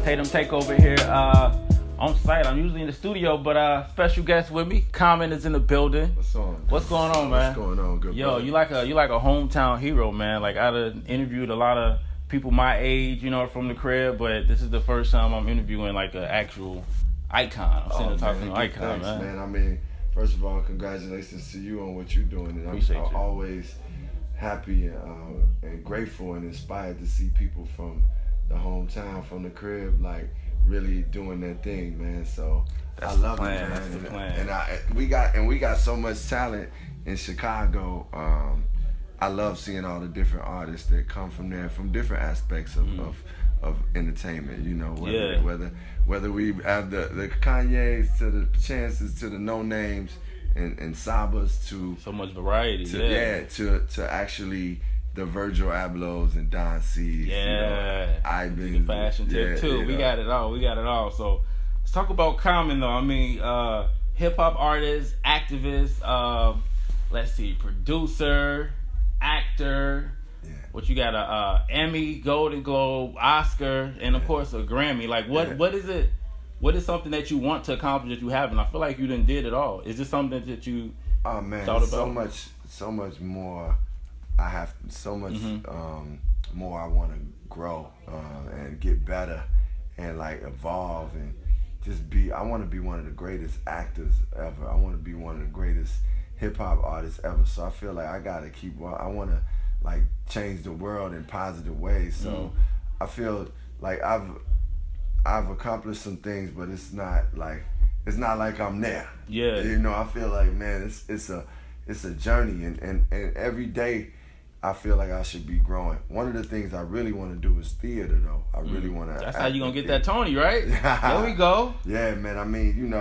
Tatum Takeover here on site. I'm usually in the studio, but special guest with me. Common is in the building. What's going on, man? What's going on? Good. Yo, brother. you like a hometown hero, man. Like I done interviewed a lot of people my age, from the crib, but this is the first time I'm interviewing like an actual icon. I'm sitting there talking to an icon, thanks, man. I mean, first of all, congratulations to you on what you're doing, and I'm always happy and grateful and inspired to see people from the hometown, from the crib, like really doing their thing, man. So That's I love the plan. it, man. That's the plan. And we got so much talent in Chicago. I love seeing all the different artists that come from there, from different aspects of entertainment. Whether we have the Kanye's to the Chances to the No Names and Sabas to so much variety. To actually the Virgil Ablohs and Don C's. The fashion tip too. We got it all. So let's talk about Common though. I mean, hip hop artist, activist. Let's see, producer, actor. Yeah. What you got? A Emmy, Golden Globe, Oscar, and of course a Grammy. Like what is it? What is something that you want to accomplish that you haven't? I feel like you done did it all. Is this something that you thought about? So much more. I have so much more I want to grow and get better and like evolve and just be. I want to be one of the greatest actors ever. I want to be one of the greatest hip hop artists ever. So I feel like I gotta keep. I want to like change the world in positive ways. So I feel like I've accomplished some things, but it's not like I'm there. Yeah. I feel like, man, it's a journey, and every day I feel like I should be growing. One of the things I really want to do is theater, though. I really want to. That's how you gonna get that Tony, right? There we go. Yeah, man. I mean,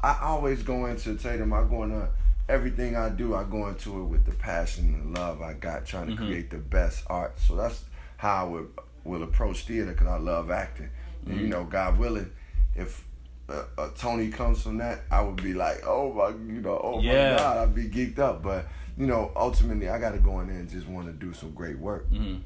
I always go into Tatum. I go into everything I do. I go into it with the passion and love I got, trying to create the best art. So that's how I will approach theater, because I love acting. And, God willing, if a Tony comes from that, I would be like, my God, I'd be geeked up. But ultimately, I got to go in there and just want to do some great work. Yeah.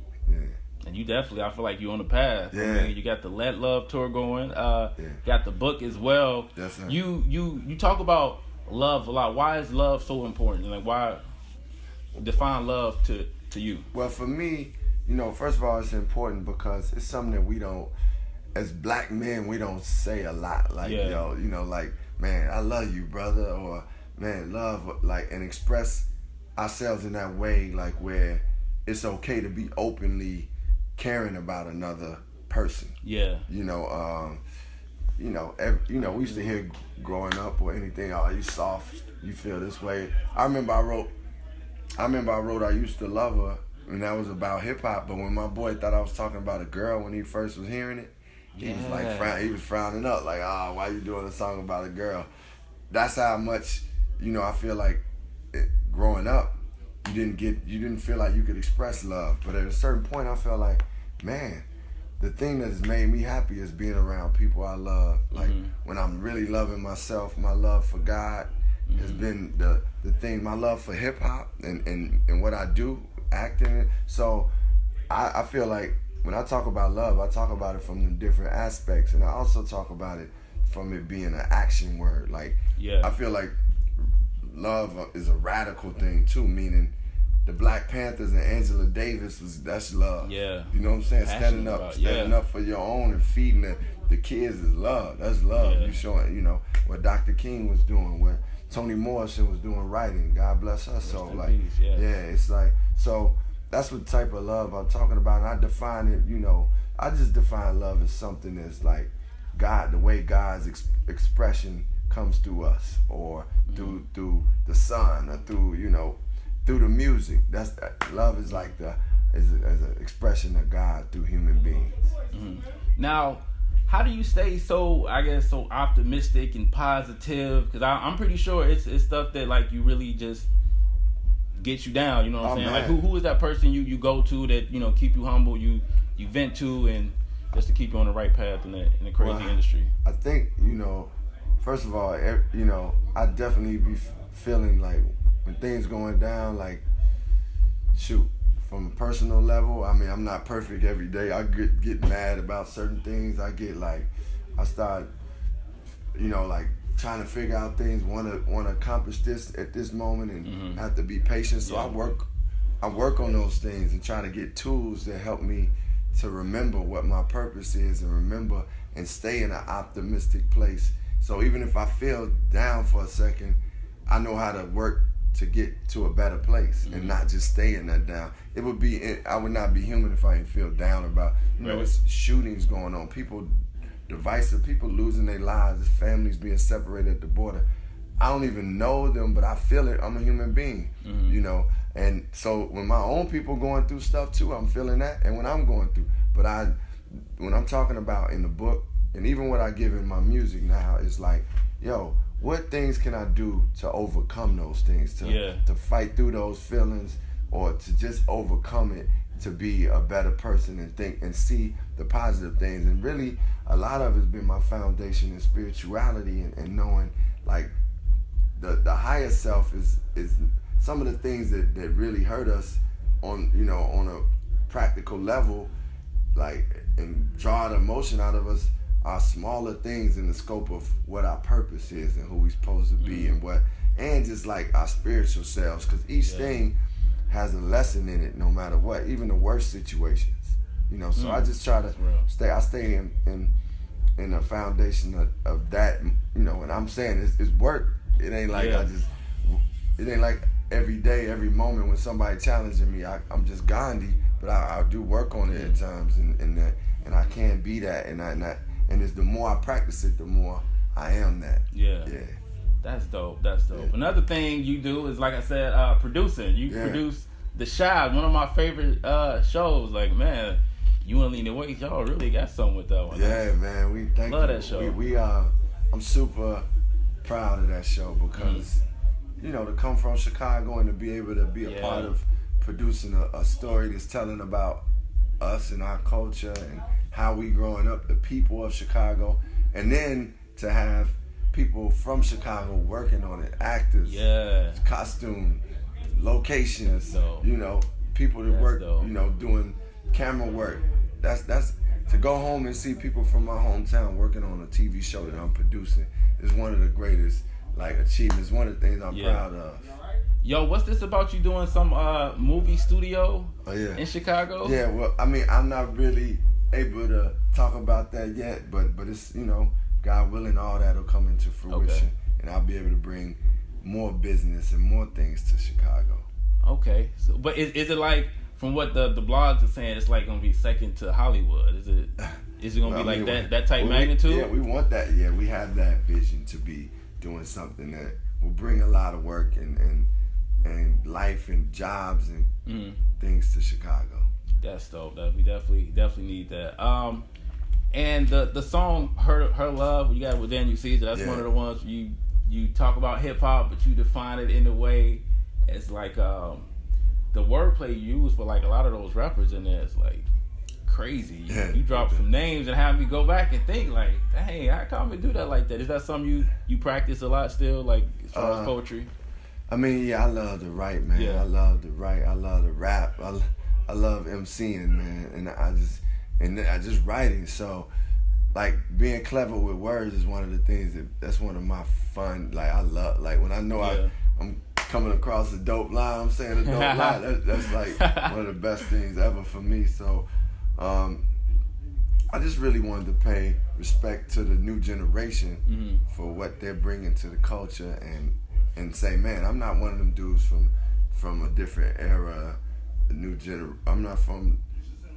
And you definitely, I feel like you're on the path. Yeah. I mean, you got the Let Love tour going. Got the book as well. Yes, sir. You talk about love a lot. Why is love so important? Like, why define love to you? Well, for me, first of all, it's important because it's something that we don't, as black men, we don't say a lot. Like, like, man, I love you, brother, or man, love, like, and express ourselves in that way, like where it's okay to be openly caring about another person. Yeah. We used to hear growing up or anything, oh, you soft, you feel this way. I remember I wrote I used to love her, and that was about hip hop, but when my boy thought I was talking about a girl when he first was hearing it, he was like he was frowning up, like, why you doing a song about a girl? That's how much, I feel like growing up, you didn't feel like you could express love. But at a certain point, I felt like, man, the thing that has made me happy is being around people I love. Like when I'm really loving myself, my love for God has been the thing. My love for hip hop and what I do, acting. So I feel like when I talk about love, I talk about it from the different aspects, and I also talk about it from it being an action word. Like, I feel like love is a radical thing too, meaning the Black Panthers and Angela Davis that's love. Yeah. You know what I'm saying? Standing up for your own and feeding the kids is love. That's love. Yeah. You showing, what Dr. King was doing, what Toni Morrison was doing writing. God bless her soul. Like, it's like, so that's what type of love I'm talking about. And I define it, I just define love as something that's like God, the way God's expression comes through us, or through the sun, or through the music. That's love is like as an expression of God through human beings. Now, how do you stay so optimistic and positive? Because I'm pretty sure it's stuff that like you really just gets you down. You know what I'm saying? Man. Like who is that person you go to that keep you humble, you vent to, and just to keep you on the right path in the crazy industry? I think first of all, I definitely be feeling like when things going down, like, shoot, from a personal level, I mean, I'm not perfect every day. I get mad about certain things. I start, like trying to figure out things, want to accomplish this at this moment, and have to be patient. So I work on those things and try to get tools that help me to remember what my purpose is, and remember and stay in an optimistic place. So even if I feel down for a second, I know how to work to get to a better place and not just stay in that down. I would not be human if I didn't feel down about, it's shootings going on, people divisive, people losing their lives, families being separated at the border. I don't even know them, but I feel it. I'm a human being, and so when my own people going through stuff too, I'm feeling that, and when I'm going through, but when I'm talking about in the book, and even what I give in my music now, is like, what things can I do to overcome those things, to fight through those feelings, or to just overcome it, to be a better person and think and see the positive things. And really, a lot of it's been my foundation in spirituality, and knowing like the higher self is some of the things that really hurt us on a practical level, like, and draw the emotion out of us, are smaller things in the scope of what our purpose is and who we're supposed to be, and just like our spiritual selves, because each thing has a lesson in it, no matter what, even the worst situations, so I just try to stay in a foundation of that, and I'm saying it's work. It ain't like it ain't like every day, every moment when somebody challenging me, I'm just Gandhi, but I do work on it at times, and I can't be that, and it's the more I practice it, the more I am that. Yeah. That's dope. Another thing you do is, like I said, producing. You produce The Shy, one of my favorite shows. Like, man, you and Lena Waite, y'all really got something with that one. Yeah, man. We love that show. I'm super proud of that show, because to come from Chicago and to be able to be a part of producing a story that's telling about us and our culture and how we growing up, the people of Chicago, and then to have people from Chicago working on it, actors, costume, locations, people that work, doing camera work. That's to go home and see people from my hometown working on a TV show that I'm producing is one of the greatest achievements, one of the things I'm proud of. Yo, what's this about you doing some movie studio in Chicago? Yeah, well, I mean, I'm not really able to talk about that yet, but it's, God willing, all that'll come into fruition, and I'll be able to bring more business and more things to Chicago. Okay, so but is it like, from what the blogs are saying, it's like gonna be second to Hollywood? Is it gonna be like that type magnitude? We want that. Yeah, we have that vision to be doing something that will bring a lot of work and life and jobs and things to Chicago. That's dope. We definitely need that. And the song Her Love you got with Daniel Caesar, that's one of the ones you talk about hip hop, but you define it in a way as like the wordplay you use for like a lot of those rappers in there is like crazy. You drop some names and have me go back and think like, dang, how come we do that like that? Is that something you practice a lot still, like as far as poetry? I mean, I love to write, man. I love to write. I love to rap. I love emceeing, man, and I just writing. So, like, being clever with words is one of the things that's one of my fun. Like, I love, like, when I know I'm coming across a dope line, I'm saying a dope line. That's like one of the best things ever for me. So, I just really wanted to pay respect to the new generation for what they're bringing to the culture, and say, man, I'm not one of them dudes from a different era, a new I'm not from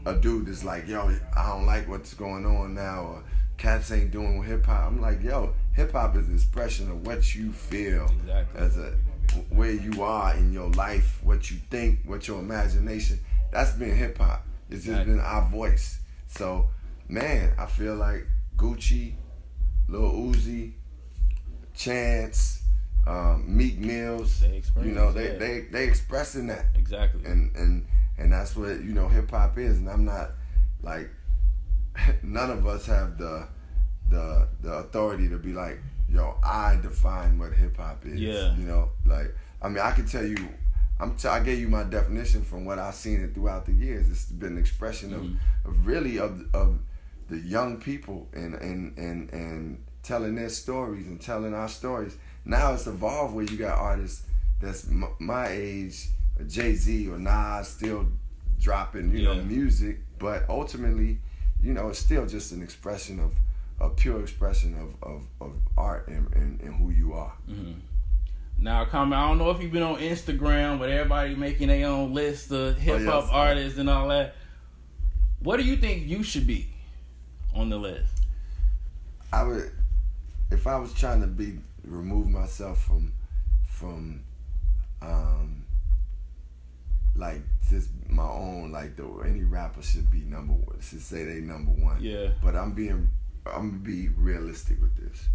a dude that's like, yo, I don't like what's going on now, or cats ain't doing hip hop. I'm like, yo, hip hop is an expression of what you feel as where you are in your life, what you think, what your imagination. That's been hip hop. It's just been our voice. So, man, I feel like Gucci, Lil Uzi, Chance, Meek Mills, they expressing that exactly, and that's what hip hop is. And I'm not like, none of us have the authority to be like, yo, I define what hip hop is. Like, I mean, I can tell you I gave you my definition from what I've seen it throughout the years. It's been an expression of really of the young people and telling their stories and telling our stories. Now it's evolved where you got artists that's my age, Jay-Z or Nas, still dropping you know music, but ultimately, you know, it's still just an expression of a pure expression of art and who you are. Now, Common, I don't know if you've been on Instagram, but everybody making their own list of hip-hop artists and all that. What do you think you should be on the list? I would, if I was trying to remove myself from like just my own, like any rapper should be number one, should say they number one. Yeah. But I'm gonna be realistic with this.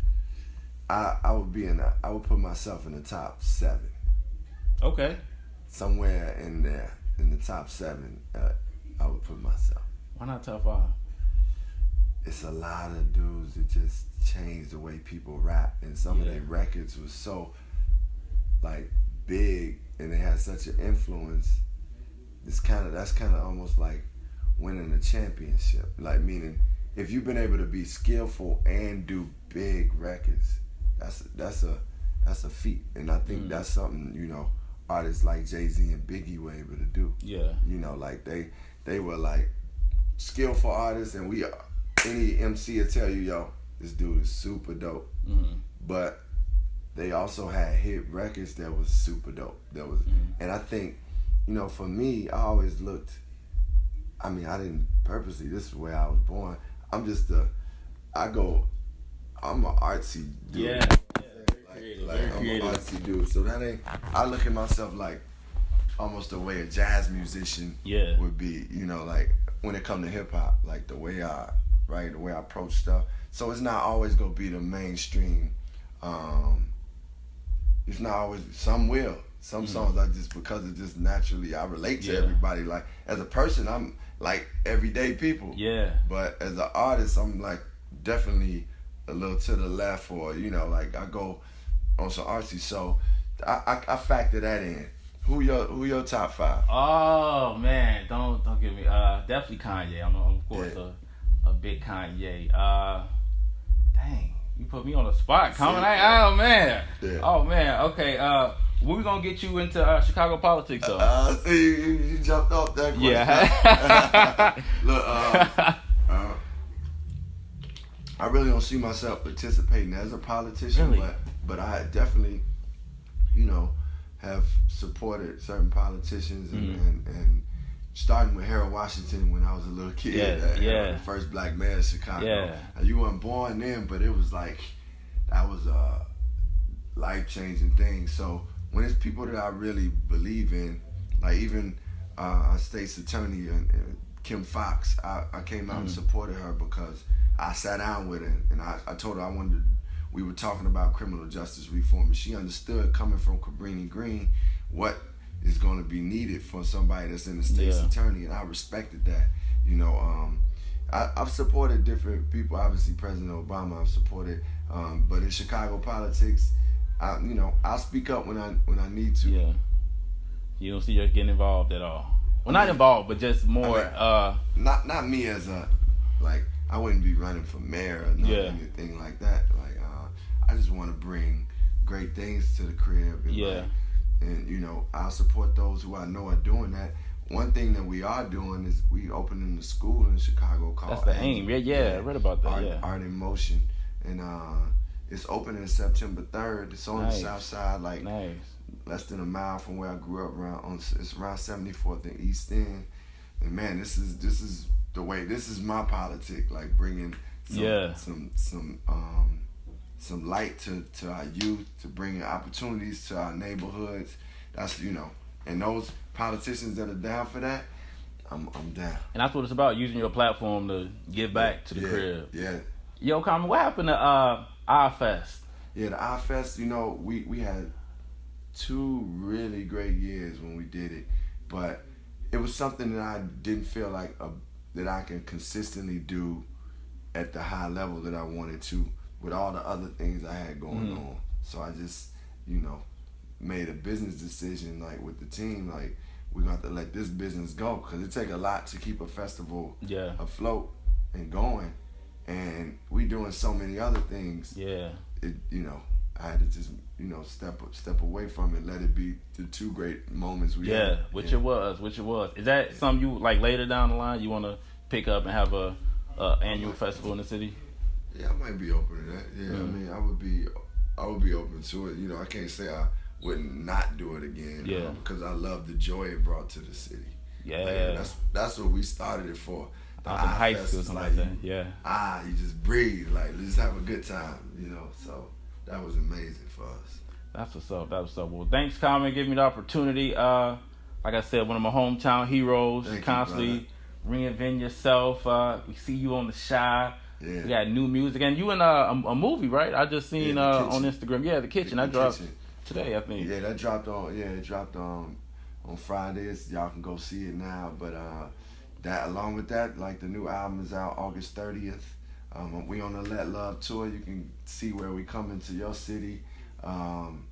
I would put myself in the top 7. Okay. Somewhere in there, in the top 7, I would put myself. Why not top 5? It's a lot of dudes that just changed the way people rap, and some of their records was so like big, and they had such an influence. That's kind of almost like winning a championship. Like, meaning if you've been able to be skillful and do big records, that's a feat, and I think that's something, you know, artists like Jay-Z and Biggie were able to do. Yeah. You know, like they were like skillful artists, and any MC will tell you, yo, this dude is super dope. But they also had hit records that was super dope. And I think, you know, for me, I always looked. I mean, I didn't purposely. This is where I was born. I'm an artsy dude. Yeah. I'm an artsy dude. So I look at myself like almost the way a jazz musician would be, you know, like when it comes to hip hop, like the way I approach stuff. So it's not always gonna be the mainstream. It's not always. Some songs I just, because it just naturally I relate to everybody. Like as a person, I'm like everyday people. Yeah. But as an artist, I'm like definitely a little to the left, or you know, like I go on some artsy. So I factor that in. Who your top 5? Oh man, don't give me. Definitely Kanye. I'm of course a big Kanye. Dang, you put me on the spot. Oh man. Yeah. Oh man. Okay. When we gonna get you into Chicago politics though? See, you jumped off that question. Yeah. Look, I really don't see myself participating as a politician, really? but I definitely, you know, have supported certain politicians and starting with Harold Washington when I was a little kid. The first black mayor of Chicago. Yeah. You weren't born then, but it was like, that was a life-changing thing. So when it's people that I really believe in, like even our state's attorney, Kim Fox, I came out and supported her because I sat down with her and I told her we were talking about criminal justice reform, and she understood, coming from Cabrini Green, what is going to be needed for somebody that's in the state's attorney, and I respected that. You know, I've supported different people. Obviously, President Obama I've supported, but in Chicago politics, I'll speak up when I need to. Yeah. You don't see us getting involved at all. Well, not involved, but just more. Not me as a, like, I wouldn't be running for mayor or anything like that. Like, I just want to bring great things to the crib. And and you know, I'll support those who I know are doing that. One thing that we are doing is we opening the school in Chicago called. That's the aim. Yeah, I read about that. Art in Motion, and it's opening September 3rd. It's on the south side, like less than a mile from where I grew up. It's around 74th and East End. And man, this is the way. This is my politic, like bringing some light to our youth, to bringing opportunities to our neighborhoods. That's, you know, and those politicians that are down for that, I'm down. And that's what it's about, using your platform to give back to the crib. Yeah. Yo, Common, what happened to iFest? Yeah, the iFest, you know, we had 2 really great years when we did it, but it was something that I didn't feel like that I can consistently do at the high level that I wanted to, with all the other things I had going on. So I just, you know, made a business decision like with the team, like we're gonna have to let this business go because it take a lot to keep a festival afloat and going, and we doing so many other things. Yeah, it I had to just step away from it, let it be the two great moments we had. Which it was. Is that something you like later down the line you want to pick up and have a annual festival in the city? Yeah, I might be open to that. Yeah, I mean, I would be open to it. I can't say I wouldn't not do it again. Because I love the joy it brought to the city. Yeah, that's what we started it for. I was in high school, something like that. Yeah. You just breathe, like let's have a good time. So that was amazing for us. That's what's up. Well, thanks, Common, giving me the opportunity. Like I said, one of my hometown heroes. Thank Constantly reinventing yourself. We see you on The Chi. Yeah. We got new music, and you in a movie, right? I just seen on Instagram. Yeah, The Kitchen. That dropped today, I think. Yeah, that dropped on. Yeah, it dropped on Fridays. Y'all can go see it now. But that along with that, like the new album is out August 30th. We on the Let Love tour. You can see where we come into your city. It's on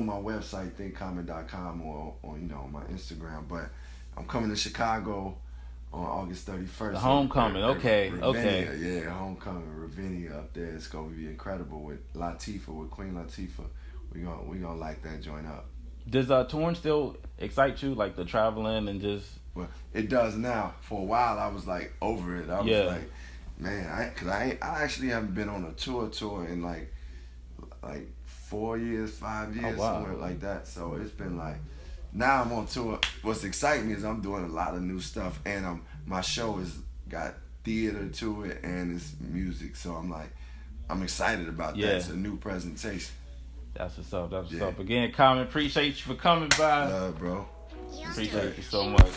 my website, thinkcommon.com, or on my Instagram. But I'm coming to Chicago on August 31st. The homecoming, okay. Yeah, homecoming, Ravinia up there. It's gonna be incredible with Queen Latifah. We gonna light that joint up. Does touring still excite you, like the traveling and just? Well, it does now. For a while, I was like over it. I was like, man, I actually haven't been on a tour in like 4 years, 5 years, somewhere like that. So it's been like, now I'm on tour. What's exciting me is I'm doing a lot of new stuff, and my show has got theater to it and it's music. So I'm excited about that. It's a new presentation. That's what's up. Again, Common, appreciate you for coming by. Love, bro. Appreciate you so much.